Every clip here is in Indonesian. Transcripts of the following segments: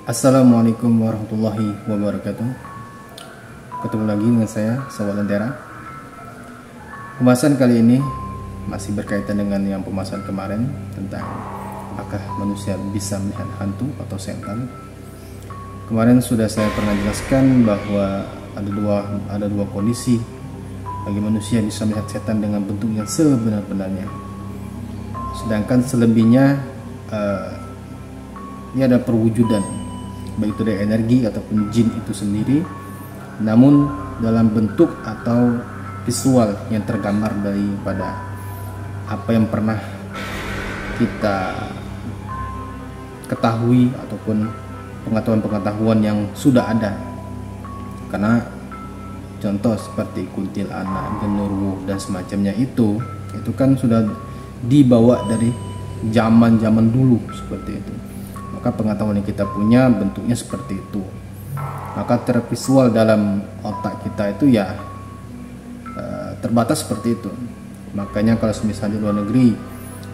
Assalamualaikum warahmatullahi wabarakatuh. Ketemu lagi dengan saya, Sobat Lentera. Pembahasan kali ini masih berkaitan dengan yang pembahasan kemarin tentang apakah manusia bisa melihat hantu atau setan. Kemarin sudah saya pernah jelaskan bahwa ada dua kondisi bagi manusia bisa melihat setan dengan bentuk yang sebenar-benarnya. Sedangkan selebihnya ini ada perwujudan, baik itu dari energi ataupun jin itu sendiri, namun dalam bentuk atau visual yang tergambar daripada apa yang pernah kita ketahui ataupun pengetahuan yang sudah ada. Karena contoh seperti kuntilanak, genderuwo dan semacamnya itu kan sudah dibawa dari zaman dulu seperti itu. Maka pengetahuan yang kita punya bentuknya seperti itu. Maka tervisual dalam otak kita itu ya terbatas seperti itu. Makanya kalau misalnya di luar negeri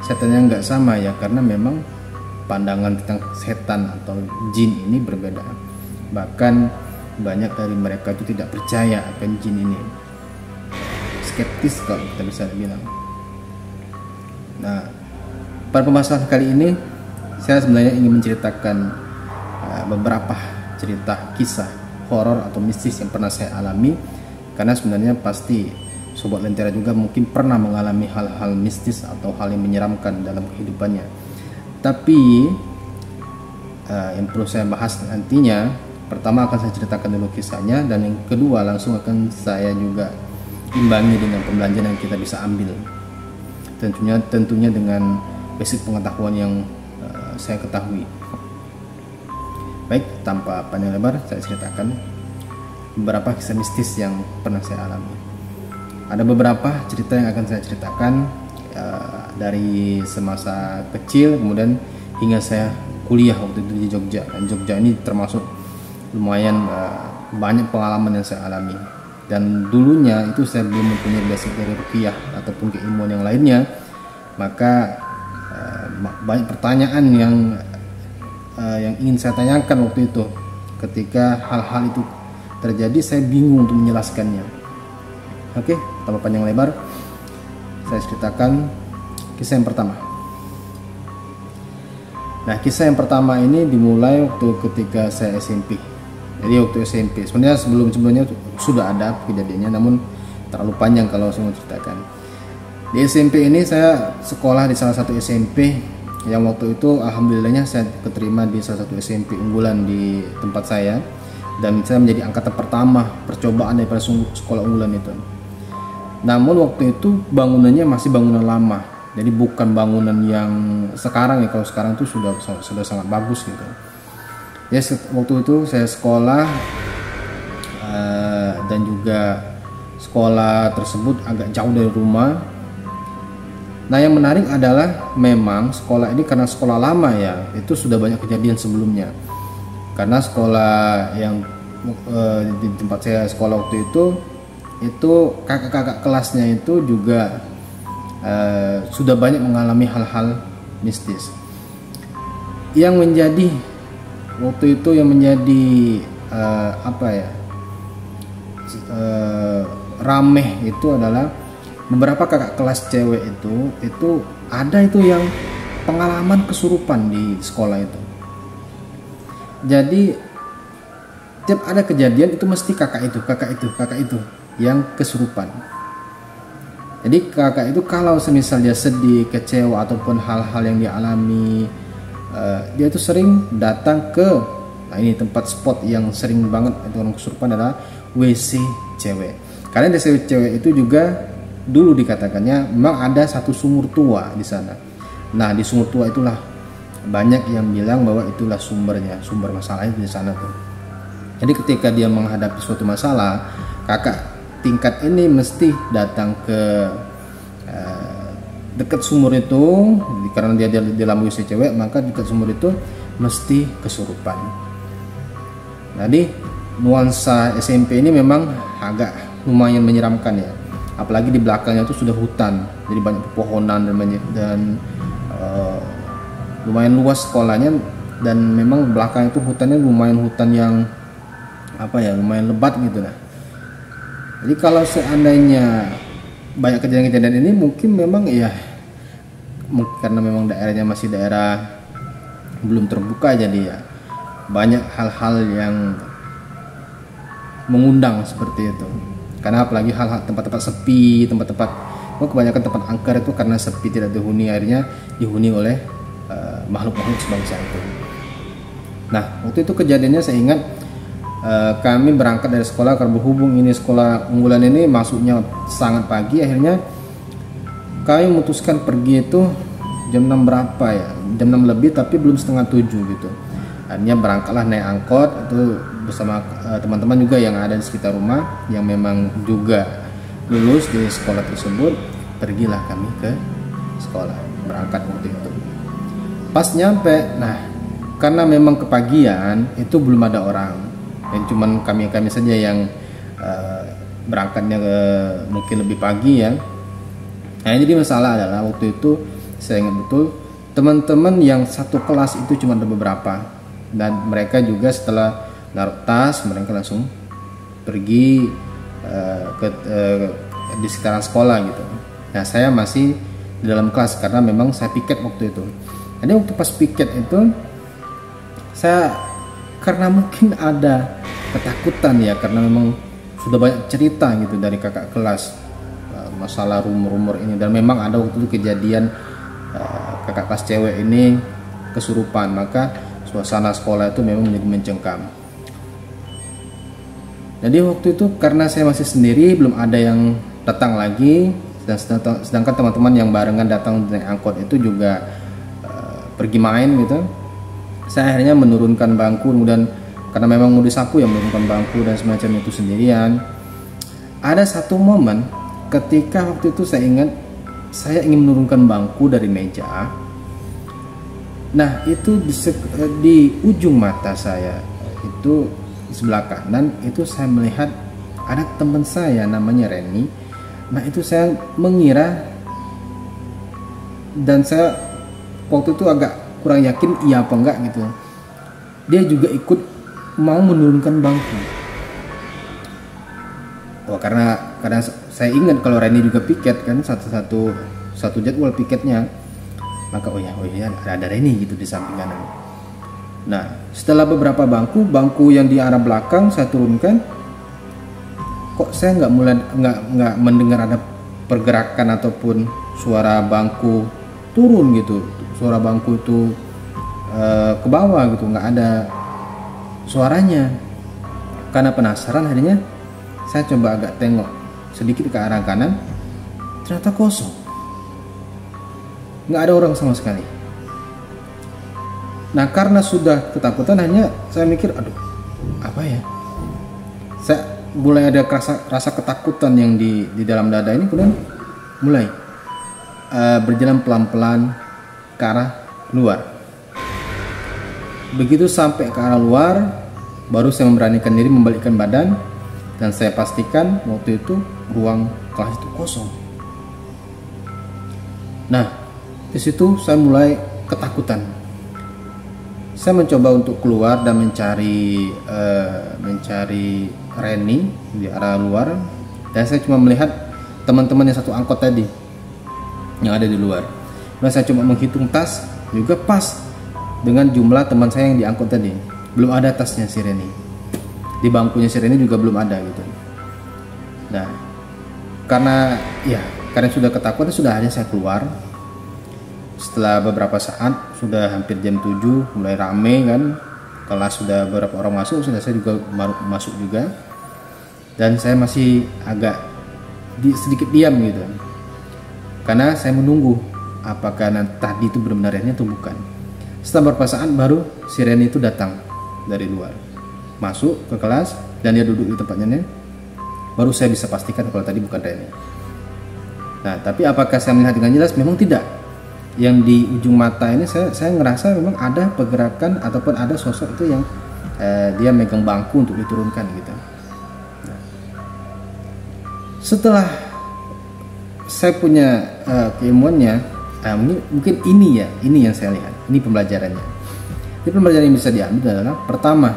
setannya nggak sama ya, karena memang pandangan tentang setan atau jin ini berbeda. Bahkan banyak dari mereka itu tidak percaya akan jin ini, skeptis kalau kita bisa bilang. Nah, pada pembahasan kali ini saya sebenarnya ingin menceritakan beberapa cerita kisah horor atau mistis yang pernah saya alami, karena sebenarnya pasti Sobat Lentera juga mungkin pernah mengalami hal-hal mistis atau hal yang menyeramkan dalam kehidupannya. Tapi yang perlu saya bahas nantinya, pertama akan saya ceritakan dulu kisahnya, dan yang kedua langsung akan saya juga imbangi dengan pembelajaran yang kita bisa ambil, tentunya dengan basic pengetahuan yang saya ketahui. Baik, tanpa panjang lebar saya ceritakan beberapa kisah mistis yang pernah saya alami. Ada beberapa cerita yang akan saya ceritakan dari semasa kecil, kemudian hingga saya kuliah waktu itu di Jogja. Dan Jogja ini termasuk lumayan banyak pengalaman yang saya alami. Dan dulunya itu saya belum mempunyai basic dari ruqyah ataupun keilmuan yang lainnya, maka banyak pertanyaan yang ingin saya tanyakan waktu itu. Ketika hal-hal itu terjadi, saya bingung untuk menjelaskannya. Oke, tanpa panjang lebar saya ceritakan kisah yang pertama. Nah, kisah yang pertama ini dimulai waktu ketika saya SMP. Jadi waktu SMP, sebenarnya sebelumnya sudah ada kejadiannya, namun terlalu panjang kalau saya mau ceritakan. Di SMP ini saya sekolah di salah satu SMP yang waktu itu alhamdulillahnya saya keterima di salah satu SMP unggulan di tempat saya, dan saya menjadi angkatan pertama percobaan daripada sekolah unggulan itu. Namun waktu itu bangunannya masih bangunan lama, jadi bukan bangunan yang sekarang ya. Kalau sekarang itu sudah sangat bagus gitu. Ya, waktu itu saya sekolah dan juga sekolah tersebut agak jauh dari rumah. Nah, yang menarik adalah memang sekolah ini karena sekolah lama ya, itu sudah banyak kejadian sebelumnya. Karena sekolah yang di tempat saya sekolah waktu itu kakak-kakak kelasnya itu juga sudah banyak mengalami hal-hal mistis. Yang menjadi waktu itu rameh itu adalah beberapa kakak kelas cewek itu ada itu yang pengalaman kesurupan di sekolah itu. Jadi tiap ada kejadian itu mesti kakak itu yang kesurupan. Jadi kakak itu kalau semisal dia sedih, kecewa ataupun hal-hal yang dia alami, dia itu sering datang ke tempat spot yang sering banget itu orang kesurupan adalah WC cewek. Karena di WC cewek itu juga dulu dikatakannya memang ada satu sumur tua di sana. Nah, di sumur tua itulah banyak yang bilang bahwa itulah sumber masalahnya di sana tuh. Jadi ketika dia menghadapi suatu masalah, kakak tingkat ini mesti datang ke dekat sumur itu, karena dia dalam WC cewek, maka dekat sumur itu mesti kesurupan. Jadi nuansa SMP ini memang agak lumayan menyeramkan ya. Apalagi di belakangnya itu sudah hutan, jadi banyak pepohonan dan lumayan luas sekolahnya. dan memang belakang itu hutannya lumayan hutan yang lumayan lebat gitu lah. Jadi kalau seandainya banyak kejadian-kejadian ini mungkin memang karena memang daerahnya masih daerah belum terbuka, jadi ya banyak hal-hal yang mengundang seperti itu. Karena apalagi hal-hal tempat-tempat sepi, kebanyakan tempat angker itu karena sepi, tidak dihuni, akhirnya dihuni oleh makhluk-makhluk sebangsa itu. Nah, waktu itu kejadiannya saya ingat kami berangkat dari sekolah, karena berhubung ini sekolah unggulan ini masuknya sangat pagi, akhirnya kami memutuskan pergi itu jam 6 berapa ya, jam 6 lebih tapi belum setengah 7 gitu. Akhirnya berangkatlah naik angkot itu bersama teman-teman juga yang ada di sekitar rumah yang memang juga lulus di sekolah tersebut. Pergilah kami ke sekolah, berangkat waktu itu. Pas nyampe, nah karena memang kepagian itu belum ada orang, dan cuman kami saja yang berangkatnya mungkin lebih pagi ya. Nah, jadi masalah adalah waktu itu saya ingat betul teman-teman yang satu kelas itu cuma ada beberapa, dan mereka juga setelah naruh tas mereka langsung pergi di sekitaran sekolah gitu. Nah, saya masih di dalam kelas karena memang saya piket waktu itu. Jadi waktu pas piket itu saya karena mungkin ada ketakutan ya, karena memang sudah banyak cerita gitu dari kakak kelas masalah rumor-rumor ini, dan memang ada waktu itu kejadian kakak kelas cewek ini kesurupan, maka suasana sekolah itu memang menjadi mencengkam. Jadi waktu itu karena saya masih sendiri, belum ada yang datang lagi, sedangkan teman-teman yang barengan datang naik angkot itu juga pergi main gitu. Saya akhirnya menurunkan bangku, kemudian karena memang mau disapu ya, menurunkan bangku dan semacam itu sendirian. Ada satu momen ketika waktu itu saya ingat saya ingin menurunkan bangku dari meja. Nah, itu di ujung mata saya itu di sebelah kanan itu saya melihat ada teman saya namanya Reni. Nah, itu saya mengira, dan saya waktu itu agak kurang yakin iya apa enggak gitu, dia juga ikut mau menurunkan bangku. Karena saya ingat kalau Reni juga piket kan, satu jadwal piketnya, maka oh ya ada Reni gitu di samping kanan. Nah, setelah beberapa bangku yang di arah belakang saya turunkan, kok saya nggak mendengar ada pergerakan ataupun suara bangku turun gitu, suara bangku itu ke bawah gitu, nggak ada suaranya. Karena penasaran, akhirnya saya coba agak tengok sedikit ke arah kanan, ternyata kosong, nggak ada orang sama sekali. Nah, karena sudah ketakutan, hanya saya mikir, aduh apa ya, saya mulai ada rasa ketakutan yang di dalam dada ini, kemudian mulai berjalan pelan-pelan ke arah luar. Begitu sampai ke arah luar, baru saya memberanikan diri membalikkan badan, dan saya pastikan waktu itu ruang kelas itu kosong. Nah, di situ saya mulai ketakutan. Saya mencoba untuk keluar dan mencari Reni di arah luar, dan saya cuma melihat teman-teman yang satu angkot tadi yang ada di luar. Nah, saya cuma menghitung tas, juga pas dengan jumlah teman saya yang di angkot tadi. Belum ada tasnya si Reni, di bangkunya si Reni juga belum ada gitu. Nah, karena sudah ketakutan, sudah hanya saya keluar. Setelah beberapa saat, sudah hampir jam 7, mulai rame kan, kelas sudah beberapa orang masuk, sudah saya juga masuk juga, dan saya masih agak sedikit diam gitu, karena saya menunggu apakah tadi itu benar-benar Reni atau bukan. Setelah beberapa saat baru si Reni itu datang dari luar, masuk ke kelas, dan dia duduk di tempatnya. Baru saya bisa pastikan kalau tadi bukan Reni. Nah, tapi apakah saya melihat dengan jelas? Memang tidak. Yang di ujung mata ini saya ngerasa memang ada pergerakan ataupun ada sosok itu yang dia megang bangku untuk diturunkan gitu. Nah, setelah saya punya keilmuannya, mungkin ini yang saya lihat, ini pembelajarannya. Jadi pembelajaran yang bisa diambil adalah pertama,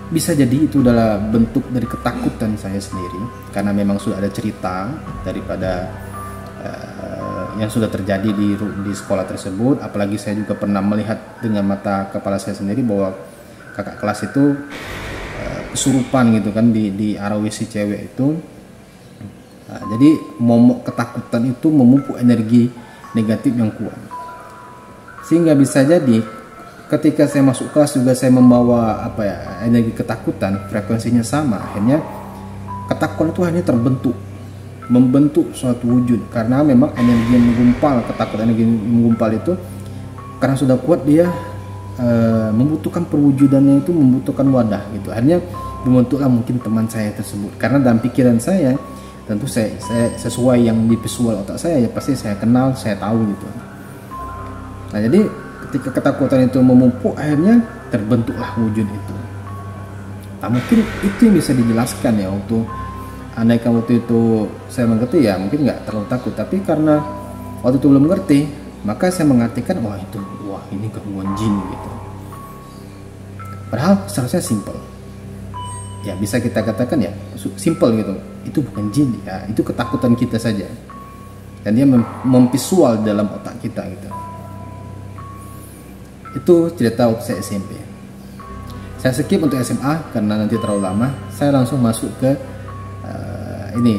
bisa jadi itu adalah bentuk dari ketakutan saya sendiri karena memang sudah ada cerita daripada yang sudah terjadi di sekolah tersebut. Apalagi saya juga pernah melihat dengan mata kepala saya sendiri bahwa kakak kelas itu kesurupan gitu kan di arah WC cewek itu. Jadi momok ketakutan itu memupuk energi negatif yang kuat, sehingga bisa jadi ketika saya masuk kelas juga saya membawa energi ketakutan, frekuensinya sama, akhirnya ketakutan itu hanya membentuk suatu wujud karena memang energi yang menggumpal, ketakutan energi yang menggumpal itu karena sudah kuat dia membutuhkan perwujudannya, itu membutuhkan wadah gitu. Akhirnya membentuklah mungkin teman saya tersebut karena dalam pikiran saya tentu saya sesuai yang di visual otak saya, ya pasti saya kenal, saya tahu gitu. Nah jadi ketika ketakutan itu memupuk, akhirnya terbentuklah wujud itu. Nah mungkin itu yang bisa dijelaskan ya, andaikan waktu itu saya mengerti ya mungkin nggak terlalu takut, tapi karena waktu itu belum mengerti maka saya mengartikan wah ini gangguan jin gitu. Padahal seharusnya simple. Ya bisa kita katakan ya simple gitu, itu bukan jin ya, itu ketakutan kita saja dan dia memvisual dalam otak kita gitu. Itu cerita waktu saya SMP. Saya skip untuk SMA karena nanti terlalu lama. Saya langsung masuk ke ini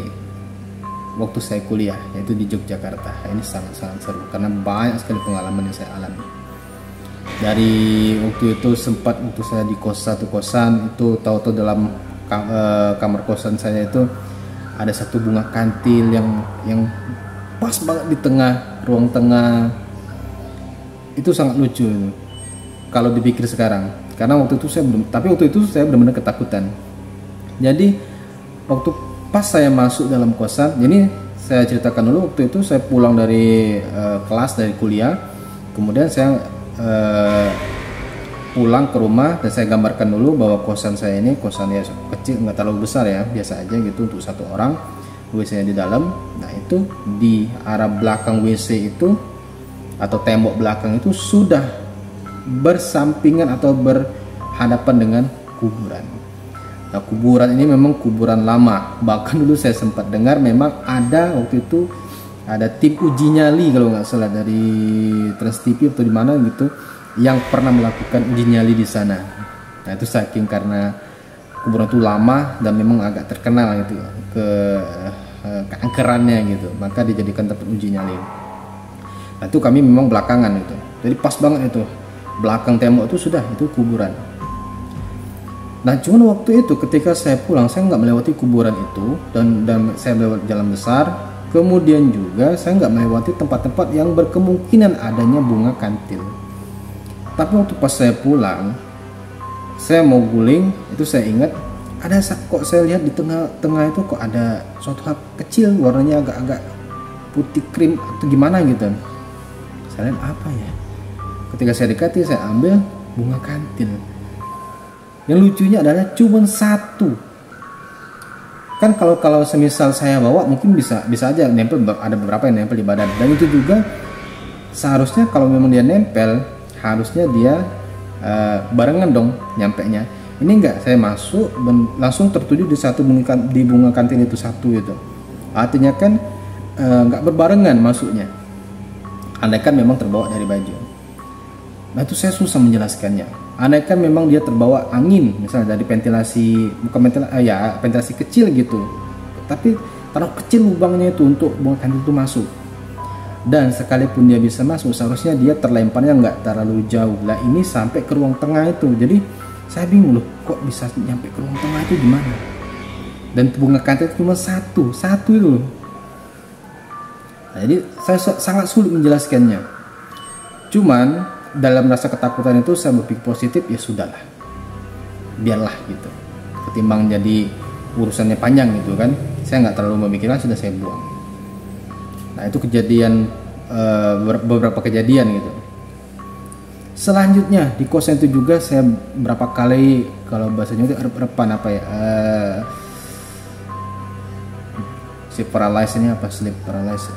waktu saya kuliah, yaitu di Yogyakarta. Ini sangat-sangat seru karena banyak sekali pengalaman yang saya alami. Dari waktu itu sempat waktu saya di satu kosan itu, tahu-tahu dalam kamar kosan saya itu ada satu bunga kantil yang pas banget di tengah ruang tengah. Itu sangat lucu kalau dipikir sekarang, karena waktu itu saya benar-benar ketakutan. Jadi waktu pas saya masuk dalam kosan, jadi saya ceritakan dulu waktu itu saya pulang dari kelas, dari kuliah, kemudian saya pulang ke rumah dan saya gambarkan dulu bahwa kosan saya ini kosan ya kecil, nggak terlalu besar ya, biasa aja gitu untuk satu orang, WC-nya di dalam. Nah itu di arah belakang WC itu atau tembok belakang itu sudah bersampingan atau berhadapan dengan kuburan. Nah kuburan ini memang kuburan lama, bahkan dulu saya sempat dengar memang ada waktu itu ada tim uji nyali kalau nggak salah dari Trans TV atau di mana gitu yang pernah melakukan uji nyali di sana. Nah itu saking karena kuburan itu lama dan memang agak terkenal gitu keangkerannya gitu, maka dijadikan tempat uji nyali. Nah itu kami memang belakangan itu, jadi pas banget itu belakang tembok itu sudah itu kuburan. Nah cuman waktu itu ketika saya pulang saya nggak melewati kuburan itu dan saya melewati jalan besar. Kemudian juga saya nggak melewati tempat-tempat yang berkemungkinan adanya bunga kantil. Tapi waktu pas saya pulang, saya mau guling, itu saya ingat ada kok saya lihat di tengah-tengah itu kok ada suatu hal kecil warnanya agak-agak putih krim atau gimana gitu. Saya lihat apa ya? Ketika saya dekati, saya ambil bunga kantil. Yang lucunya adalah cuma satu. Kan kalau semisal saya bawa mungkin bisa aja nempel, ada beberapa yang nempel di badan, dan itu juga seharusnya kalau memang dia nempel harusnya dia barengan dong nyampenya. Ini enggak, saya masuk langsung tertuju di satu bunga kantil itu satu itu, artinya kan enggak berbarengan masuknya, andaikan memang terbawa dari baju. Nah itu saya susah menjelaskannya. Andaikan memang dia terbawa angin, misalnya dari ventilasi, bukan ventilasi kecil gitu, tapi terlalu kecil lubangnya itu untuk bunga kantil itu masuk. Dan sekalipun dia bisa masuk, seharusnya dia terlemparnya nggak terlalu jauh. Lah ini sampai ke ruang tengah itu, jadi saya bingung loh, kok bisa nyampe ke ruang tengah itu gimana? Dan bunga kantil cuma satu itu loh. Nah, jadi saya sangat sulit menjelaskannya. Cuman dalam rasa ketakutan itu saya berpikir positif, ya sudahlah, biarlah gitu, ketimbang jadi urusannya panjang gitu kan, saya nggak terlalu memikirkan, sudah saya buang. Nah itu kejadian, beberapa kejadian gitu. Selanjutnya di kosan itu juga saya berapa kali, kalau bahasanya itu repan apa ya, sleep paralysis ini apa, sleep paralysis,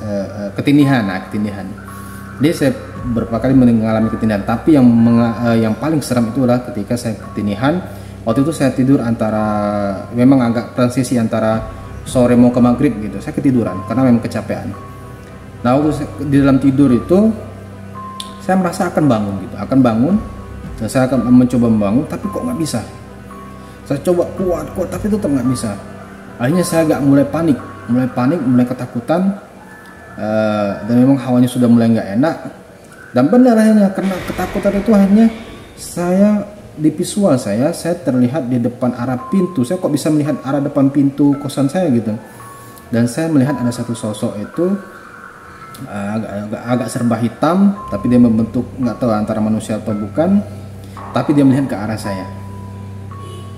ketinihan. Nah ketinihan. Jadi saya beberapa kali mengalami ketinihan, tapi yang paling seram itu adalah ketika saya ketinihan. Waktu itu saya tidur antara, memang agak transisi antara sore mau ke maghrib gitu, saya ketiduran karena memang kecapean. Nah waktu di dalam tidur itu saya merasa akan bangun gitu, akan bangun, dan saya akan mencoba membangun, tapi kok nggak bisa. Saya coba kuat tapi tetap nggak bisa. Akhirnya saya agak mulai panik, mulai ketakutan, dan memang hawanya sudah mulai nggak enak. Dan benar akhirnya karena ketakutan itu akhirnya di visual saya terlihat di depan arah pintu. Saya kok bisa melihat arah depan pintu kosan saya gitu. Dan saya melihat ada satu sosok itu agak serba hitam, tapi dia membentuk, nggak tahu antara manusia atau bukan, tapi dia melihat ke arah saya.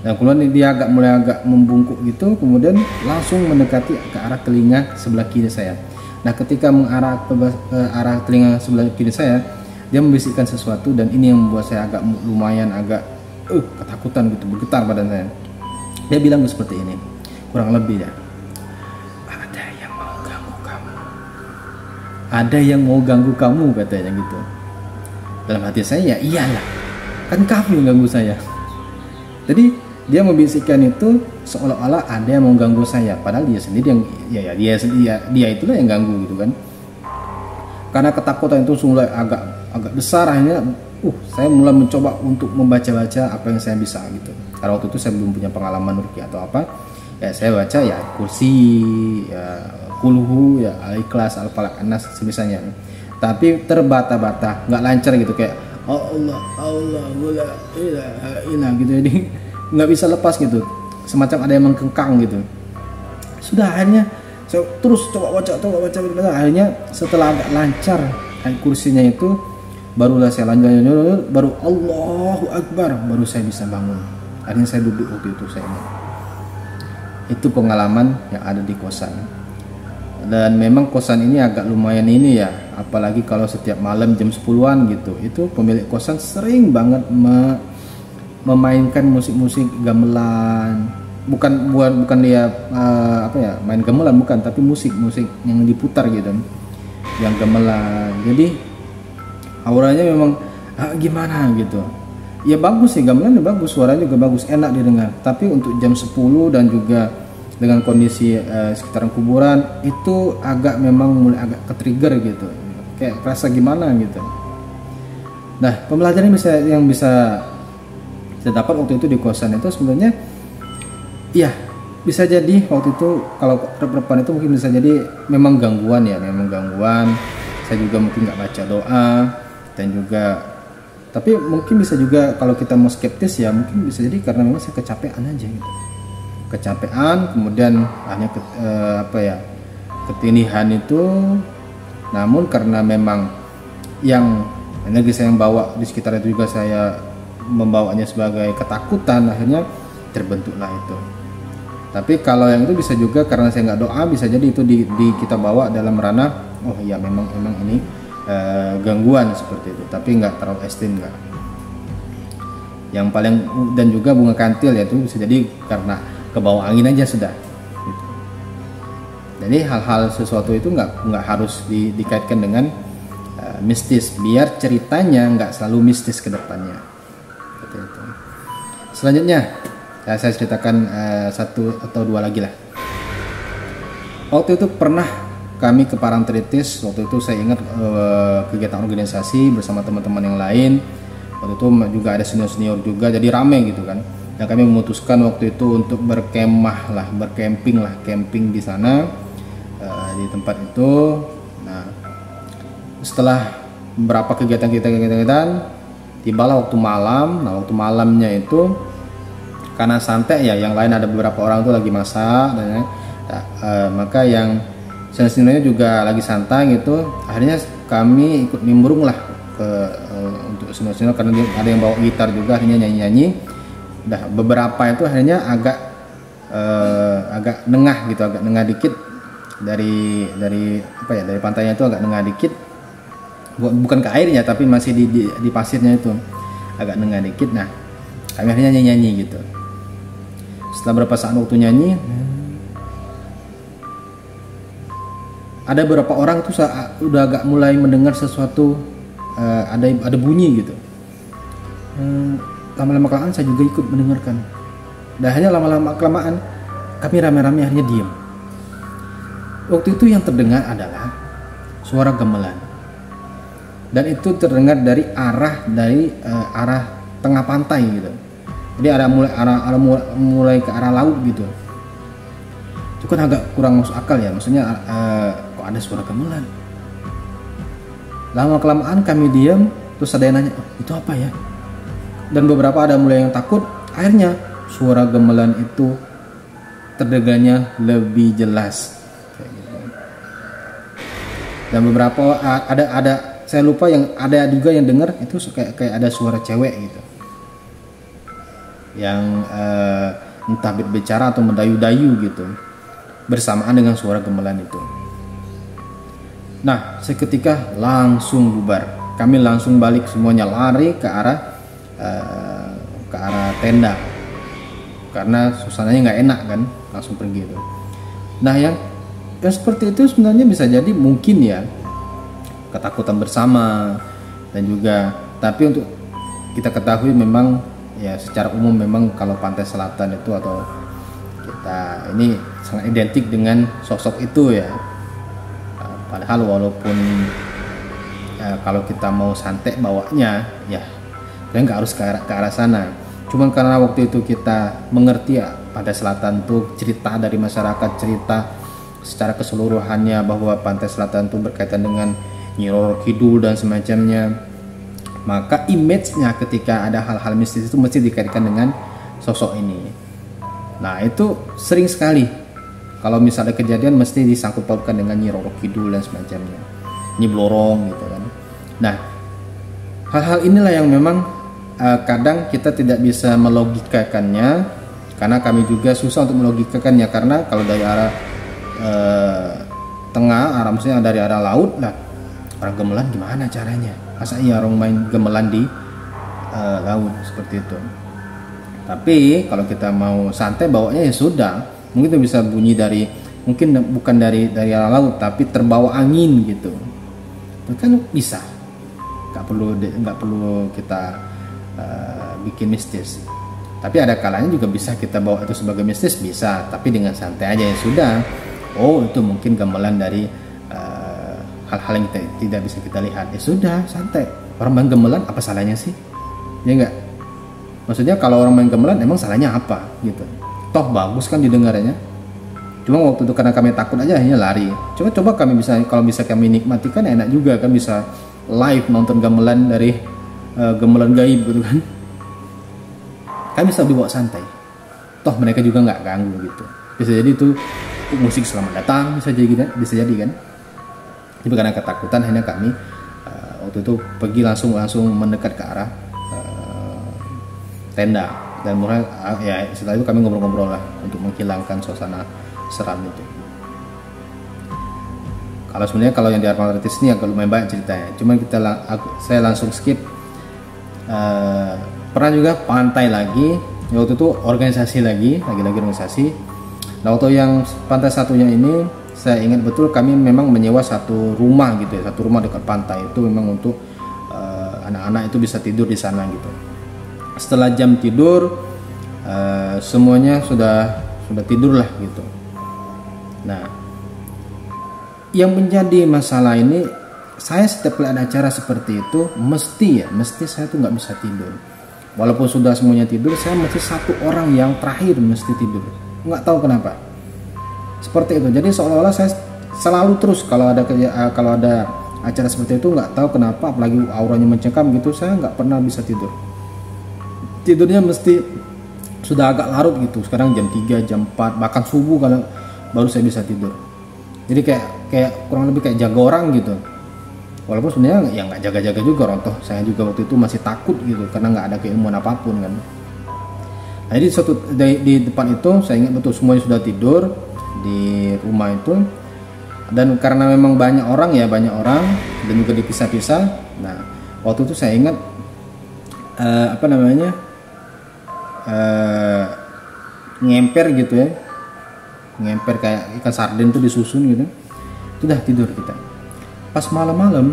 Dan kemudian dia mulai agak membungkuk gitu, kemudian langsung mendekati ke arah telinga sebelah kiri saya. Nah ketika mengarah ke arah telinga sebelah kiri saya, dia membisikkan sesuatu, dan ini yang membuat saya lumayan ketakutan gitu, bergetar badan saya. Dia bilang seperti ini, kurang lebih ya, ada yang mau ganggu kamu, ada yang mau ganggu kamu, katanya gitu. Dalam hati saya, ya iyalah, kan kamu yang ganggu saya. Jadi dia membisikkan itu seolah-olah ada yang mau ganggu saya, padahal dia sendiri yang dia itulah yang ganggu gitu kan. Karena ketakutan itu mulai agak besar, akhirnya saya mulai mencoba untuk membaca-baca apa yang saya bisa gitu. Karena waktu itu saya belum punya pengalaman ruqyah atau apa, ya saya baca ya kursi, ya kulhu, ya al-ikhlas, al-falaq, an-nas sebisanya. Tapi terbata-bata, nggak lancar gitu, kayak Allah la ilaha illa gitu, jadi nggak bisa lepas gitu, semacam ada yang mengkengkang gitu. Sudah akhirnya saya terus coba baca, akhirnya setelah agak lancar kursinya itu, barulah saya lanjut, baru Allahu Akbar, baru saya bisa bangun. Akhirnya saya duduk waktu itu, saya ingat. Itu pengalaman yang ada di kosan. Dan memang kosan ini agak lumayan ini ya, apalagi kalau setiap malam jam 10-an gitu, itu pemilik kosan sering banget memainkan musik-musik gamelan. Bukan dia main gamelan, bukan, tapi musik yang diputar gitu, yang gamelan. Jadi auranya memang gimana gitu. Ya bagus sih, gamelan ya bagus, suaranya juga bagus, enak didengar. Tapi untuk jam 10 dan juga dengan kondisi sekitaran kuburan itu memang mulai agak ke-trigger gitu. Kayak rasa gimana gitu. Nah, pembelajaran yang bisa saya dapat waktu itu di kosan itu sebenarnya, ya bisa jadi waktu itu kalau rep-repan itu mungkin bisa jadi memang gangguan ya, saya juga mungkin nggak baca doa, dan juga, tapi mungkin bisa juga kalau kita mau skeptis ya, mungkin bisa jadi karena memang saya kecapean aja gitu, kemudian hanya ketinihan itu. Namun karena memang yang energi saya yang bawa di sekitar itu juga saya membawanya sebagai ketakutan, akhirnya terbentuklah itu. Tapi kalau yang itu bisa juga karena saya nggak doa, bisa jadi itu kita bawa dalam ranah, oh ya memang ini gangguan seperti itu, tapi nggak terlalu ekstrim, nggak. Yang paling, dan juga bunga kantil ya, itu bisa jadi karena kebawa angin aja sudah gitu. Jadi hal-hal sesuatu itu nggak harus dikaitkan dengan mistis, biar ceritanya nggak selalu mistis ke depannya. Itu. Selanjutnya ya, saya ceritakan satu atau dua lagi lah. Waktu itu pernah kami ke Parangtritis. Waktu itu saya ingat kegiatan organisasi bersama teman-teman yang lain. Waktu itu juga ada senior juga, jadi rame gitu kan. Dan kami memutuskan waktu itu untuk camping di sana, di tempat itu. Nah, setelah beberapa kegiatan tibalah waktu malam. Nah, waktu malamnya itu karena santai ya, yang lain ada beberapa orang tuh lagi masak, dan maka yang seniornya juga lagi santai gitu. Akhirnya kami ikut nimbrung lah untuk senior karena ada yang bawa gitar juga, akhirnya nyanyi. Dah beberapa itu akhirnya agak nengah gitu, agak nengah dikit dari pantainya itu, agak nengah dikit. Bukan ke airnya, tapi masih di pasirnya itu agak nengah dikit. Nah, kami akhirnya nyanyi gitu. Setelah berapa saat waktu nyanyi, ada beberapa orang tuh udah agak mulai mendengar sesuatu ada bunyi gitu. Lama-lama kelamaan saya juga ikut mendengarkan. Dan hanya lama-lama kelamaan kami rame-rame akhirnya diam. Waktu itu yang terdengar adalah suara gamelan. Dan itu terdengar dari arah tengah pantai gitu. Jadi mulai ke arah laut gitu. Itu kan agak kurang masuk akal ya. Maksudnya kok ada suara gamelan. Lama kelamaan kami diam, terus ada yang nanya, itu apa ya? Dan beberapa ada mulai yang takut. Akhirnya suara gamelan itu terdengarnya lebih jelas. Dan beberapa ada saya lupa yang ada juga yang dengar itu kayak ada suara cewek gitu, yang entah berbicara atau mendayu-dayu gitu bersamaan dengan suara gamelan itu. Nah, seketika langsung bubar. Kami langsung balik semuanya, lari ke arah tenda karena suasananya nggak enak kan, langsung pergi itu. Nah, yang seperti itu sebenarnya bisa jadi mungkin ya ketakutan bersama dan juga, tapi untuk kita ketahui memang ya secara umum memang kalau pantai selatan itu atau kita ini sangat identik dengan sosok itu ya. Padahal walaupun kalau kita mau santai bawanya ya nggak harus ke arah sana. Cuman karena waktu itu kita mengerti ya pantai selatan tuh cerita dari masyarakat, cerita secara keseluruhannya bahwa pantai selatan tuh berkaitan dengan Nyi Roro Kidul dan semacamnya, maka image-nya ketika ada hal-hal mistis itu mesti dikaitkan dengan sosok ini. Nah, itu sering sekali kalau misalnya kejadian mesti disangkut pautkan dengan Nyi Roro Kidul dan semacamnya, Nyi Blorong gitu kan. Nah, hal-hal inilah yang memang kadang kita tidak bisa melogikakannya, karena kami juga susah untuk melogikakannya, karena kalau dari arah tengah, maksudnya dari arah laut lah, orang gamelan gimana caranya? Masa iya orang main gamelan di laut seperti itu? Tapi kalau kita mau santai bawanya ya sudah, mungkin itu bisa bunyi dari, mungkin bukan dari arah laut tapi terbawa angin gitu, itu kan bisa, nggak perlu kita bikin mistis. Tapi ada kalanya juga bisa kita bawa itu sebagai mistis, bisa, tapi dengan santai aja ya sudah. Oh, itu mungkin gamelan dari hal-hal yang tidak bisa kita lihat, ya sudah, santai. Orang main gamelan apa salahnya sih, ya enggak? Maksudnya kalau orang main gamelan emang salahnya apa gitu, toh bagus kan didengarnya. Cuma waktu itu karena kami takut aja akhirnya lari. Coba kami bisa, kalau bisa kami nikmati kan enak juga kan, bisa live nonton gamelan dari gamelan gaib gitu kan. Kami bisa dibawa santai, toh mereka juga nggak ganggu gitu. Bisa jadi itu musik selamat datang, bisa jadi kan. Tapi karena ketakutan akhirnya kami waktu itu pergi langsung mendekat ke arah tenda, dan mulai ya setelah itu kami ngobrol-ngobrol lah untuk menghilangkan suasana seram itu. Kalau sebenarnya kalau yang di Armagritis ini agak lumayan banyak ceritanya, cuman saya langsung skip. Pernah juga pantai lagi, waktu itu organisasi lagi organisasi. Nah, waktu yang pantai satunya ini saya ingat betul kami memang menyewa satu rumah gitu ya, satu rumah dekat pantai itu memang untuk anak-anak itu bisa tidur di sana gitu. Setelah jam tidur semuanya sudah tidur lah gitu. Nah, yang menjadi masalah ini, saya setiap kali ada acara seperti itu mesti saya tuh nggak bisa tidur. Walaupun sudah semuanya tidur, saya mesti satu orang yang terakhir mesti tidur. Nggak tahu kenapa seperti itu. Jadi seolah-olah saya selalu terus kalau ada acara seperti itu, nggak tahu kenapa, apalagi auranya mencekam gitu, saya nggak pernah bisa tidur. Tidurnya mesti sudah agak larut gitu. Sekarang jam 3, jam 4, bahkan subuh kalau baru saya bisa tidur. Jadi kayak kurang lebih kayak jaga orang gitu. Walaupun sebenarnya ya nggak jaga-jaga juga, rontoh saya juga waktu itu masih takut gitu karena nggak ada keilmuan apapun kan. Nah, jadi di depan itu saya ingat betul semuanya sudah tidur di rumah itu, dan karena memang banyak orang dan juga dipisah-pisah. Nah, waktu itu saya ingat ngemper gitu ya, ngemper kayak ikan sarden tuh disusun gitu. Sudah tidur kita. Pas malam-malam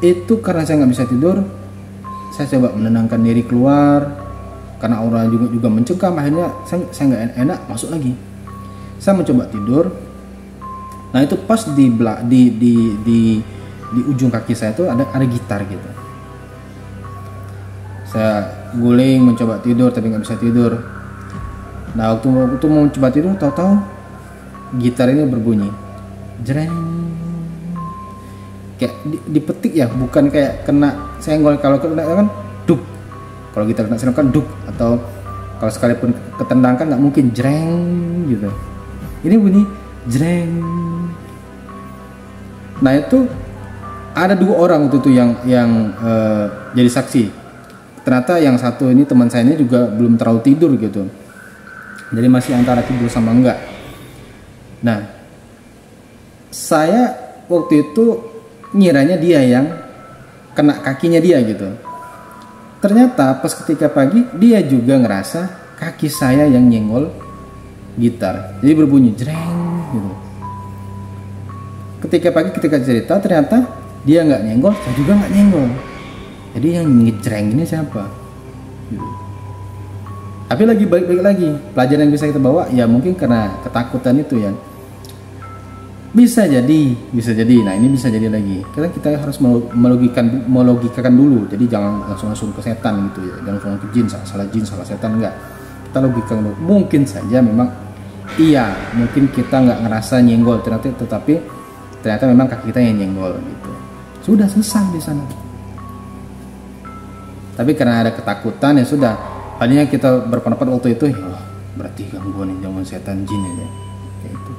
Itu karena saya nggak bisa tidur, saya coba menenangkan diri keluar, karena aura juga mencekam. Akhirnya saya nggak enak, masuk lagi. Saya mencoba tidur. Nah itu pas di ujung kaki saya itu ada gitar gitu. Saya guling mencoba tidur tapi nggak bisa tidur. Nah waktu mau coba tidur, tahu-tahu gitar ini berbunyi, jreng, kayak dipetik ya, bukan kayak kena senggol. Kalau kena kan duk, kalau gitar kena senggol kan duk, atau kalau sekalipun ketendang kan nggak mungkin jreng gitu. Ini bunyi jreng. Nah itu ada 2 orang waktu itu yang jadi saksi. Ternyata yang satu ini teman saya ini juga belum terlalu tidur gitu, jadi masih antara tidur sama enggak. Nah saya waktu itu ngiranya dia yang kena kakinya dia gitu. Ternyata pas ketika pagi dia juga ngerasa kaki saya yang nyenggol gitar, jadi berbunyi jreng gitu. Ketika pagi ketika cerita, ternyata dia nggak nyenggol, saya juga nggak nyenggol. Jadi yang ngejreng ini siapa? Gitu. Tapi lagi balik lagi, pelajaran yang bisa kita bawa ya mungkin karena ketakutan itu ya. Bisa jadi. Nah ini bisa jadi lagi. Kita harus melogikakan dulu. Jadi jangan langsung ke setan gitu ya. Jangan langsung ke jin, salah setan, enggak. Kita logikakan dulu. Mungkin saja memang iya, mungkin kita nggak ngerasa nyenggol, tetapi ternyata memang kaki kita yang nyenggol gitu. Sudah selesai di sana. Tapi karena ada ketakutan ya sudah. Hanya kita berpendapat waktu itu, berarti gangguan yang zaman setan jin ya. Kayak itu.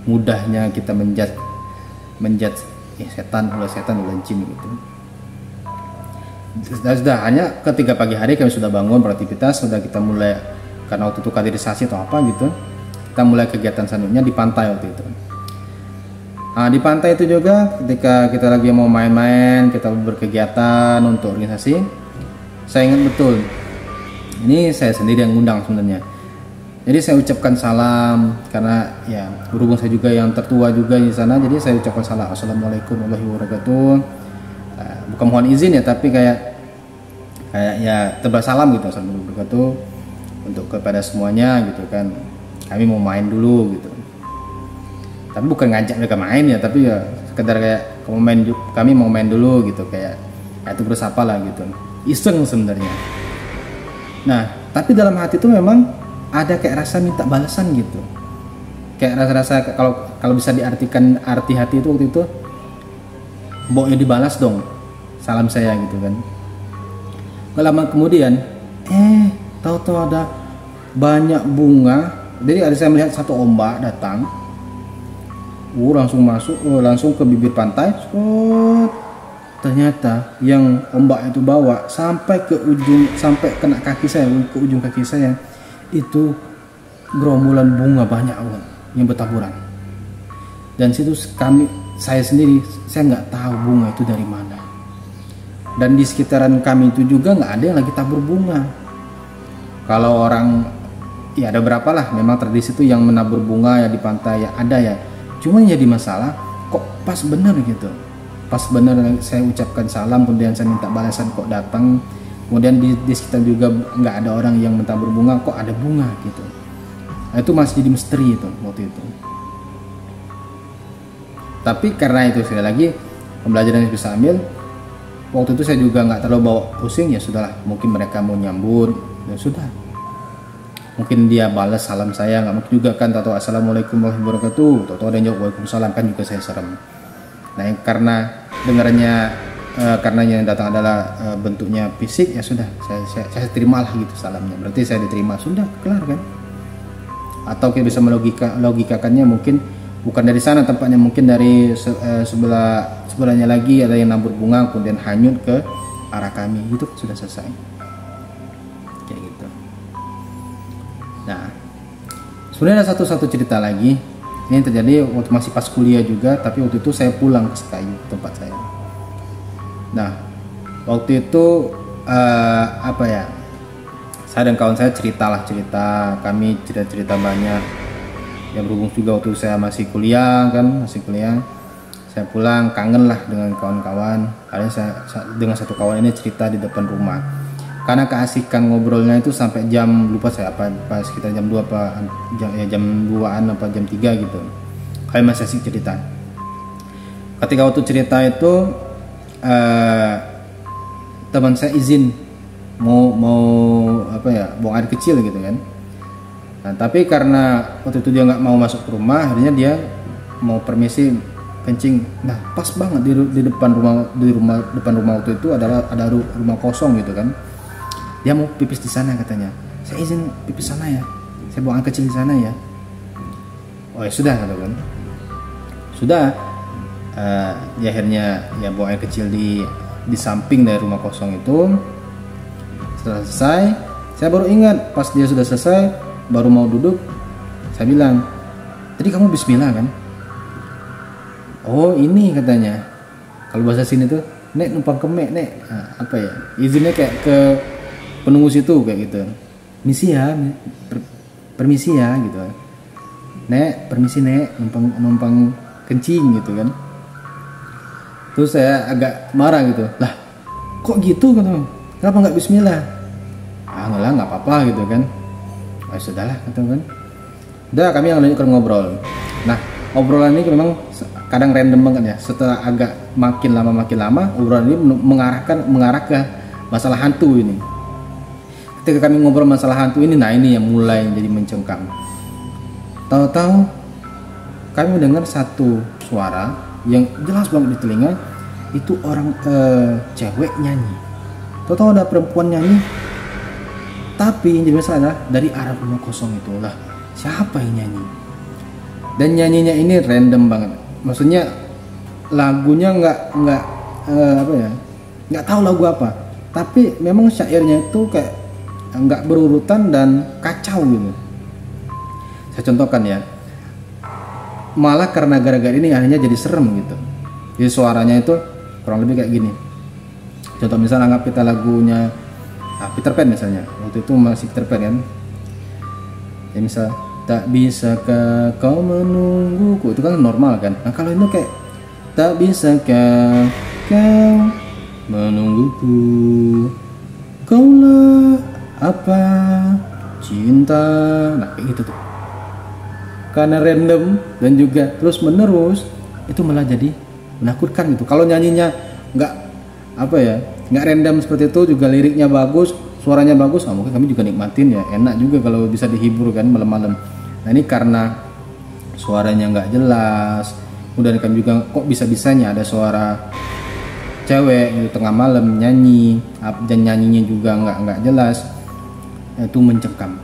Mudahnya kita menjudge setan oleh jin gitu. Sudah hanya ketika pagi hari kami sudah bangun beraktivitas, sudah kita mulai, karena waktu itu kaderisasi atau apa gitu, kita mulai kegiatan selanjutnya di pantai waktu itu. Nah, di pantai itu juga ketika kita lagi mau main-main, kita berkegiatan untuk organisasi, saya ingat betul, ini saya sendiri yang ngundang sebenarnya. Jadi saya ucapkan salam, karena ya berhubung saya juga yang tertua juga di sana, jadi saya ucapkan salam, assalamualaikum warahmatullahi wabarakatuh. Bukan mohon izin ya, tapi kayak ya tebal salam gitu, assalamualaikum warahmatullahi wabarakatuh untuk kepada semuanya gitu kan. Kami mau main dulu gitu. Tapi bukan ngajak mereka main ya, tapi ya sekedar kayak kami mau main dulu gitu, kayak itu bersapa lah gitu, iseng sebenarnya. Nah tapi dalam hati itu memang ada kayak rasa minta balasan gitu, kayak rasa kalau bisa diartikan arti hati itu waktu itu, pokoknya dibalas dong salam saya gitu kan. Gak lama kemudian tahu-tahu ada banyak bunga. Jadi ada saya melihat satu ombak datang, langsung masuk, langsung ke bibir pantai. Ternyata yang ombak itu bawa sampai ke ujung, sampai kena kaki saya, ke ujung kaki saya, itu gerombolan bunga banyak yang bertaburan. Dan situ saya sendiri, saya nggak tahu bunga itu dari mana. Dan di sekitaran kami itu juga nggak ada yang lagi tabur bunga. Kalau orang, ya ada berapa lah, memang tradisi itu yang menabur bunga ya di pantai ya ada ya. Cuma yang jadi masalah, kok pas bener gitu. Pas bener saya ucapkan salam, kemudian saya minta balasan kok datang. Kemudian di sekitar juga nggak ada orang yang mentabur bunga, kok ada bunga gitu. Nah, itu masih jadi misteri itu waktu itu. Tapi karena itu sekali lagi pembelajaran yang bisa ambil, waktu itu saya juga nggak terlalu bawa pusing, ya sudahlah, mungkin mereka mau nyambut, ya sudah. Mungkin dia balas salam saya, nggak mungkin juga kan, atau assalamualaikum warahmatullahi wabarakatuh, atau ada yang jawab waalaikumsalam, kan juga saya serem. Nah karena dengarnya karena yang datang adalah bentuknya fisik, ya sudah, saya terimalah gitu salamnya, berarti saya diterima, sudah kelar kan. Atau kita bisa logikakannya mungkin bukan dari sana tempatnya, mungkin dari sebelahnya lagi ada yang nabur bunga kemudian hanyut ke arah kami, gitu sudah selesai kayak gitu. Nah sebenarnya ada satu cerita lagi, ini terjadi waktu masih pas kuliah juga, tapi waktu itu saya pulang ke Sekayu, tempat saya. Nah waktu itu saya dan kawan saya cerita, kami cerita banyak. Ya berhubung juga waktu saya masih kuliah, Saya pulang kangen lah dengan kawan-kawan. Akhirnya saya dengan satu kawan ini cerita di depan rumah. Karena keasikan ngobrolnya itu sampai jam, lupa saya apa sekitar jam 2 apa jam 2-an apa jam 3 gitu. Kami masih asik cerita. Ketika waktu cerita itu teman saya izin mau apa ya, buang air kecil gitu kan. Nah, tapi karena waktu itu dia nggak mau masuk ke rumah, akhirnya dia mau permisi kencing. Nah, pas banget di depan rumah waktu itu ada rumah kosong gitu kan. Dia mau pipis di sana katanya. Saya izin pipis sana ya. Saya buang air kecil di sana ya. Oh ya sudah kata kan. Sudah. Ya akhirnya ya buang air kecil di samping dari rumah kosong itu. Setelah selesai, saya baru ingat pas dia sudah selesai, baru mau duduk, saya bilang, tadi kamu bismillah kan? Oh ini katanya. Kalau bahasa sini tuh, nek numpang kemek nek, apa ya? Izinnya kayak ke penunggu situ kayak gitu. Misi ya, permisi ya gitu. Nek, permisi nek, numpang kencing gitu kan. Terus saya agak marah gitu. Lah, kok gitu kata? Kenapa nggak bismillah? Nggak apa-apa gitu kan. Sudahlah kata kan. Udah kami yang lanjutkan ngobrol. Nah, obrolan ini memang kadang random banget ya. Setelah agak makin lama obrolan ini mengarah ke masalah hantu ini. Ketika kami ngobrol masalah hantu ini, nah ini yang mulai jadi mencengkam. Tahu-tahu kami mendengar satu suara yang jelas banget di telinga, itu orang cewek nyanyi. Tahu-tahu ada perempuan nyanyi, tapi yang jadi masalah adalah dari arah rumah kosong itu. Lah, siapa yang nyanyi? Dan nyanyinya ini random banget. Maksudnya lagunya nggak apa ya, nggak tahu lagu apa. Tapi memang syairnya itu kayak nggak berurutan dan kacau gitu. Saya contohkan ya. Malah karena gara-gara ini akhirnya jadi serem gitu. Jadi suaranya itu kurang lebih kayak gini. Contoh misalnya anggap kita lagunya Peter Pan misalnya. Waktu itu masih Peter Pan kan. Ya misal tak bisakah kau menungguku, itu kan normal kan. Nah kalau itu kayak tak bisakah kau menungguku, kaulah apa cinta. Nah kayak gitu tuh. Karena random dan juga terus menerus, itu malah jadi menakutkan gitu. Kalau nyanyinya nggak apa ya, nggak random seperti itu, juga liriknya bagus, suaranya bagus, mungkin kami juga nikmatin ya, enak juga kalau bisa dihibur kan malam-malam. Nah ini karena suaranya nggak jelas, kemudian kami juga kok bisa-bisanya ada suara cewek gitu tengah malam nyanyi, dan nyanyinya juga nggak jelas, itu mencengkam.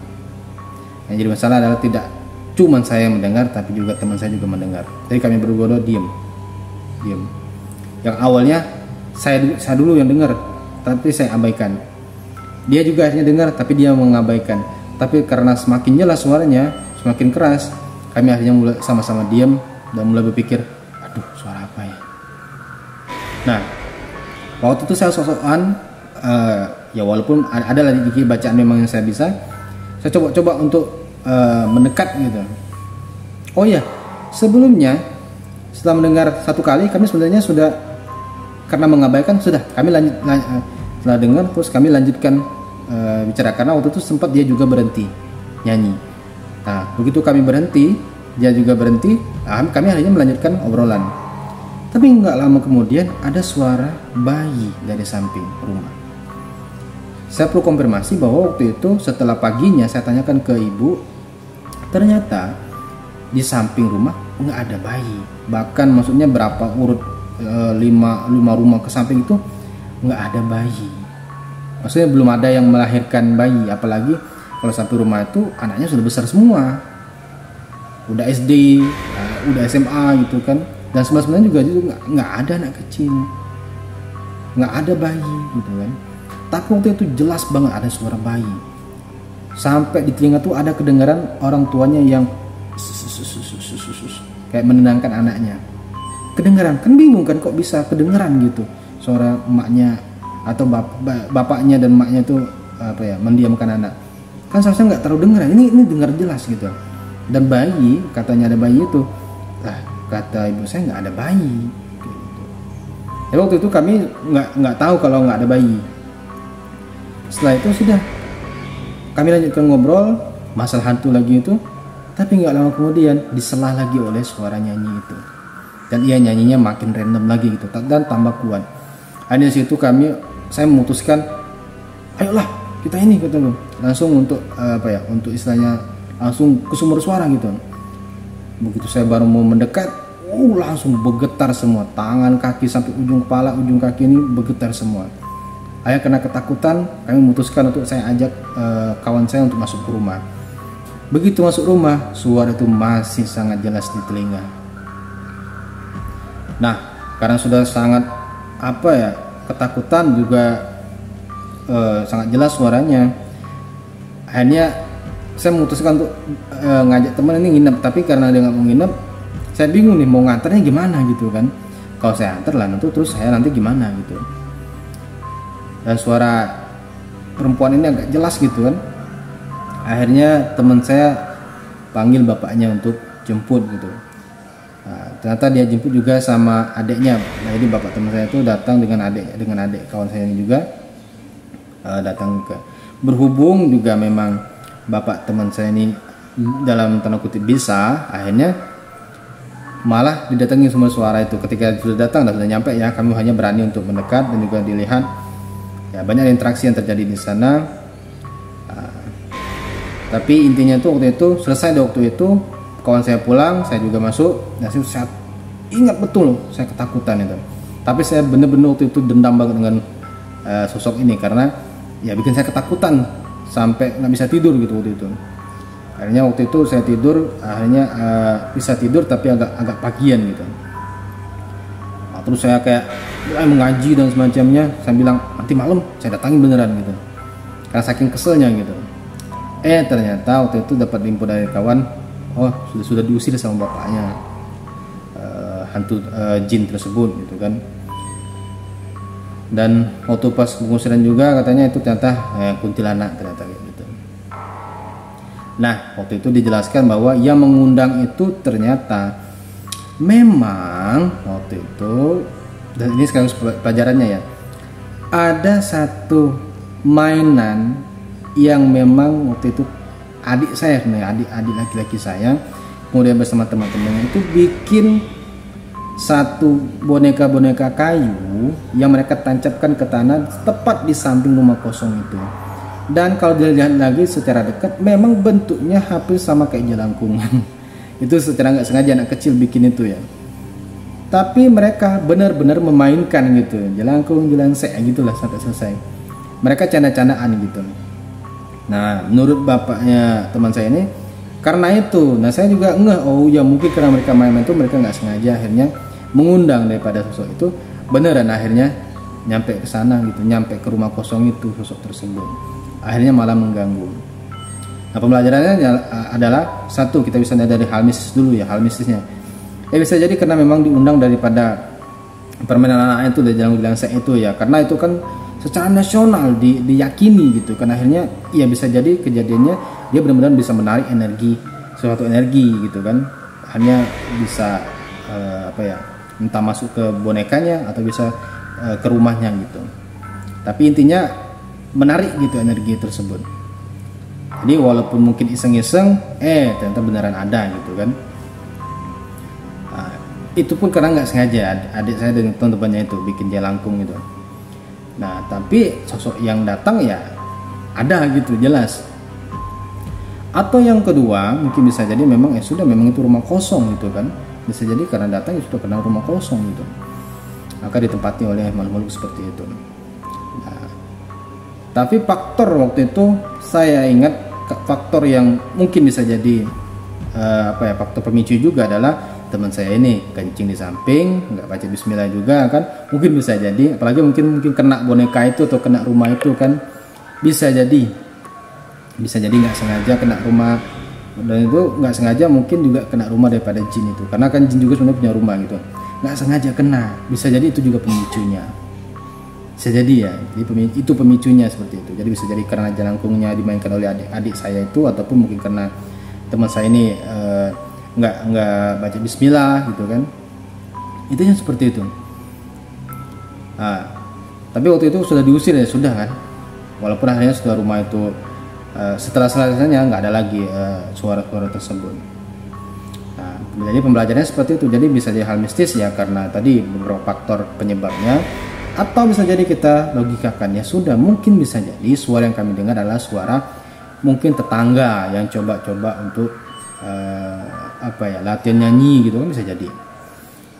Yang jadi masalah adalah tidak cuman saya yang mendengar, tapi juga teman saya juga mendengar. Jadi kami berdua diam. Yang awalnya saya dulu yang dengar, tapi saya abaikan. Dia juga akhirnya dengar, tapi dia mengabaikan. Tapi karena semakin jelas suaranya, semakin keras, kami akhirnya mulai sama-sama diam dan mulai berpikir, aduh suara apa ya? Nah, waktu itu saya sok-sokan, ya walaupun ada lagi dikit bacaan memang yang saya bisa, saya coba untuk mendekat gitu. Oh ya, sebelumnya setelah mendengar satu kali, kami sebenarnya sudah, karena mengabaikan, sudah kami setelah dengar terus kami lanjutkan bicara, karena waktu itu sempat dia juga berhenti nyanyi. Nah begitu kami berhenti, dia juga berhenti, kami akhirnya melanjutkan obrolan. Tapi nggak lama kemudian ada suara bayi dari samping rumah. Saya perlu konfirmasi bahwa waktu itu setelah paginya saya tanyakan ke ibu, ternyata di samping rumah nggak ada bayi. Bahkan maksudnya berapa urut 5 rumah ke samping itu nggak ada bayi. Maksudnya belum ada yang melahirkan bayi. Apalagi kalau sampai rumah itu anaknya sudah besar semua, udah SD, udah SMA gitu kan. Dan sebenarnya juga nggak ada anak kecil, nggak ada bayi gitu kan. Tapi waktu itu jelas banget ada suara bayi. Sampai di telinga tuh ada kedengaran orang tuanya yang kayak menenangkan anaknya. Kedengaran, kan bingung kan kok bisa kedengaran gitu. Suara emaknya atau bapaknya dan emaknya tuh apa ya, mendiamkan anak. Kan seharusnya nggak terlalu dengar. Ini dengar jelas gitu. Dan bayi, katanya ada bayi itu. Lah, kata ibu saya nggak ada bayi. Jadi waktu itu kami nggak tahu kalau nggak ada bayi. Setelah itu sudah kami lanjutkan ngobrol masalah hantu lagi itu, tapi nggak lama kemudian diselah lagi oleh suara nyanyi itu, dan ia nyanyinya makin random lagi gitu dan tambah kuat. Hanya di situ saya memutuskan, ayolah kita ini gitu loh, langsung untuk untuk istilahnya langsung ke sumber suara gitu. Begitu saya baru mau mendekat, langsung bergetar semua, tangan kaki sampai ujung kepala, ujung kaki ini bergetar semua. Ayah kena ketakutan, kami memutuskan untuk saya ajak kawan saya untuk masuk ke rumah. Begitu masuk rumah, suara itu masih sangat jelas di telinga. Nah, karena sudah sangat ketakutan juga sangat jelas suaranya, akhirnya saya memutuskan untuk ngajak teman ini nginep. Tapi karena dia nggak mau nginep, saya bingung nih mau nganternya gimana gitu kan. Kalau saya antar lah terus saya nanti gimana gitu. Dan suara perempuan ini agak jelas gitu kan. Akhirnya teman saya panggil bapaknya untuk jemput gitu. Nah, ternyata dia jemput juga sama adiknya. Nah, jadi bapak teman saya itu datang dengan adik kawan saya juga datang ke. Berhubung juga memang bapak teman saya ini dalam tanda kutip bisa, akhirnya malah didatangi sumber suara itu. Ketika sudah datang dan sudah nyampe ya, kami hanya berani untuk mendekat dan juga dilihat ya banyak interaksi yang terjadi di sana. Tapi intinya tuh waktu itu selesai waktu itu kawan saya pulang, saya juga masuk. Nah, saya ingat betul saya ketakutan itu. Tapi saya benar-benar waktu itu dendam banget dengan sosok ini karena ya bikin saya ketakutan sampai nggak bisa tidur gitu waktu itu. Akhirnya waktu itu saya tidur, akhirnya bisa tidur tapi agak pagian gitu. Nah, terus saya kayak mengaji dan semacamnya. Saya bilang nanti malam saya datangin beneran gitu. Karena saking keselnya gitu. Ternyata waktu itu dapat info dari kawan, sudah diusir sama bapaknya hantu jin tersebut gitu kan. Dan waktu pas pengusiran juga katanya itu ternyata kuntilanak ternyata gitu. Nah, waktu itu dijelaskan bahwa yang mengundang itu ternyata memang waktu itu, dan ini sekarang pelajarannya ya, ada satu mainan yang memang waktu itu adik saya sebenarnya, adik laki-laki saya, kemudian bersama teman-temannya itu bikin satu boneka kayu yang mereka tancapkan ke tanah tepat di samping rumah kosong itu. Dan kalau dilihat lagi secara dekat, memang bentuknya hampir sama kayak jelangkung. Itu secara nggak sengaja anak kecil bikin itu ya. Tapi mereka benar-benar memainkan gitu, jelangkung, jelangsek gitulah sampai selesai. Mereka canda-candaan gitu. Nah, menurut bapaknya teman saya ini, karena itu, nah saya juga ya mungkin karena mereka main itu mereka nggak sengaja akhirnya mengundang daripada sosok itu. Beneran akhirnya nyampe ke sana gitu, nyampe ke rumah kosong itu sosok tersebut. Akhirnya malah mengganggu. Nah, pembelajarannya adalah satu, kita bisa dari hal mistis dulu ya, hal mistisnya. Bisa jadi karena memang diundang daripada permainan anak itu dari jelangsek itu ya, karena itu kan secara nasional diyakini gitu kan. Akhirnya ya bisa jadi kejadiannya dia benar-benar bisa menarik suatu energi gitu kan. Hanya bisa entah masuk ke bonekanya atau bisa ke rumahnya gitu. Tapi intinya menarik gitu energi tersebut. Jadi walaupun mungkin iseng-iseng, ternyata beneran ada gitu kan. Nah, itu pun karena nggak sengaja adik saya dan teman-temannya itu bikin jelangkung gitu. Nah, tapi sosok yang datang ya ada gitu jelas. Atau yang kedua mungkin bisa jadi memang memang itu rumah kosong gitu kan. Bisa jadi karena datang sudah kenal rumah kosong gitu, maka ditempati oleh makhluk seperti itu. Nah, tapi faktor waktu itu saya ingat faktor yang mungkin bisa jadi faktor pemicu juga adalah teman saya ini kencing di samping, nggak baca bismillah juga kan, mungkin bisa jadi. Apalagi mungkin kena boneka itu atau kena rumah itu kan, bisa jadi nggak sengaja kena rumah. Dan itu nggak sengaja mungkin juga kena rumah daripada jin itu, karena kan jin juga sebenarnya punya rumah gitu, nggak sengaja kena. Bisa jadi itu juga pemicunya, bisa jadi ya. Jadi itu pemicunya seperti itu. Jadi bisa jadi karena jelangkungnya dimainkan oleh adik saya itu, ataupun mungkin karena teman saya ini nggak baca bismillah gitu kan. Itu yang seperti itu. Nah, tapi waktu itu sudah diusir ya sudah kan, walaupun akhirnya sudah rumah itu setelah selesainya nggak ada lagi suara-suara tersebut. Nah, jadi pembelajarannya seperti itu. Jadi bisa jadi hal mistis ya karena tadi beberapa faktor penyebabnya, atau bisa jadi kita logikakan ya sudah, mungkin bisa jadi suara yang kami dengar adalah suara mungkin tetangga yang coba-coba untuk latihan nyanyi gitu kan, bisa jadi.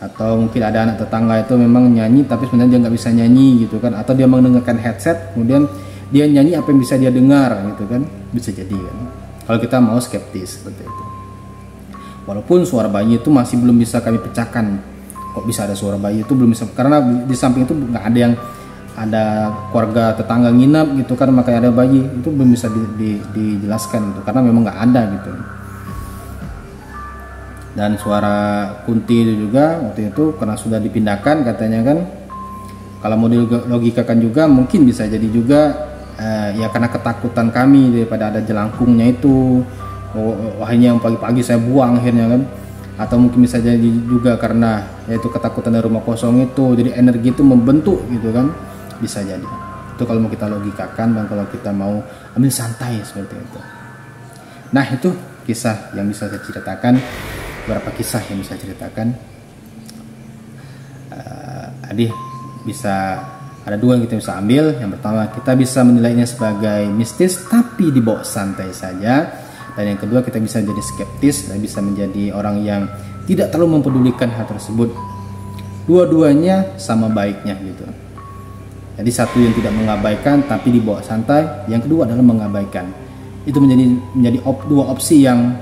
Atau mungkin ada anak tetangga itu memang nyanyi tapi sebenarnya dia nggak bisa nyanyi gitu kan, atau dia mendengarkan headset kemudian dia nyanyi apa yang bisa dia dengar gitu kan, bisa jadi kan, kalau kita mau skeptis seperti itu. Walaupun suara bayi itu masih belum bisa kami pecahkan, kok bisa ada suara bayi itu belum bisa, karena di samping itu nggak ada yang ada keluarga tetangga nginap gitu kan, makanya ada bayi itu belum bisa dijelaskan gitu, karena memang nggak ada gitu. Dan suara Kunti itu juga waktu itu karena sudah dipindahkan katanya kan, kalau mau dilogikakan juga mungkin bisa jadi juga ya karena ketakutan kami daripada ada jelangkungnya itu, akhirnya yang pagi-pagi saya buang akhirnya kan, atau mungkin bisa jadi juga karena yaitu ketakutan dari rumah kosong itu, jadi energi itu membentuk gitu kan, bisa jadi itu kalau mau kita logikakan dan kalau kita mau ambil santai seperti itu. Nah, itu kisah yang bisa saya ceritakan, beberapa kisah yang bisa ceritakan. Adi bisa ada dua yang kita bisa ambil. Yang pertama, kita bisa menilainya sebagai mistis tapi dibawa santai saja, dan yang kedua kita bisa jadi skeptis dan bisa menjadi orang yang tidak terlalu mempedulikan hal tersebut. Dua-duanya sama baiknya gitu. Jadi satu yang tidak mengabaikan tapi dibawa santai, yang kedua adalah mengabaikan. Itu menjadi dua opsi yang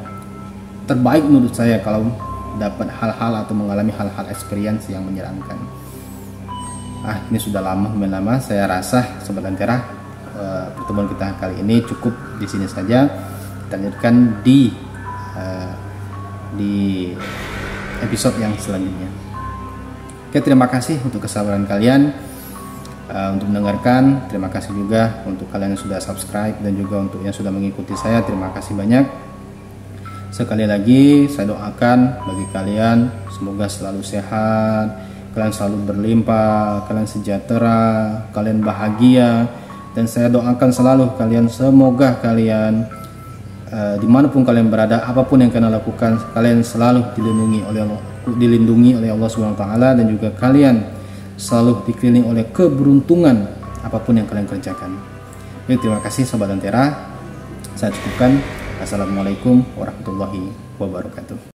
terbaik menurut saya kalau dapat hal-hal atau mengalami hal-hal experience yang menyeramkan. Ini sudah lama, saya rasa Sobat Lentera, pertemuan kita kali ini cukup di sini saja. Kita lanjutkan di episode yang selanjutnya. Oke, terima kasih untuk kesabaran kalian untuk mendengarkan. Terima kasih juga untuk kalian yang sudah subscribe dan juga untuk yang sudah mengikuti saya. Terima kasih banyak. Sekali lagi saya doakan bagi kalian semoga selalu sehat, kalian selalu berlimpah, kalian sejahtera, kalian bahagia, dan saya doakan selalu kalian semoga kalian dimanapun kalian berada, apapun yang kalian lakukan, kalian selalu dilindungi oleh Allah SWT, dan juga kalian selalu dikelilingi oleh keberuntungan apapun yang kalian kerjakan. Baik, terima kasih Sobat Lentera. Saya cukupkan. Assalamualaikum warahmatullahi wabarakatuh.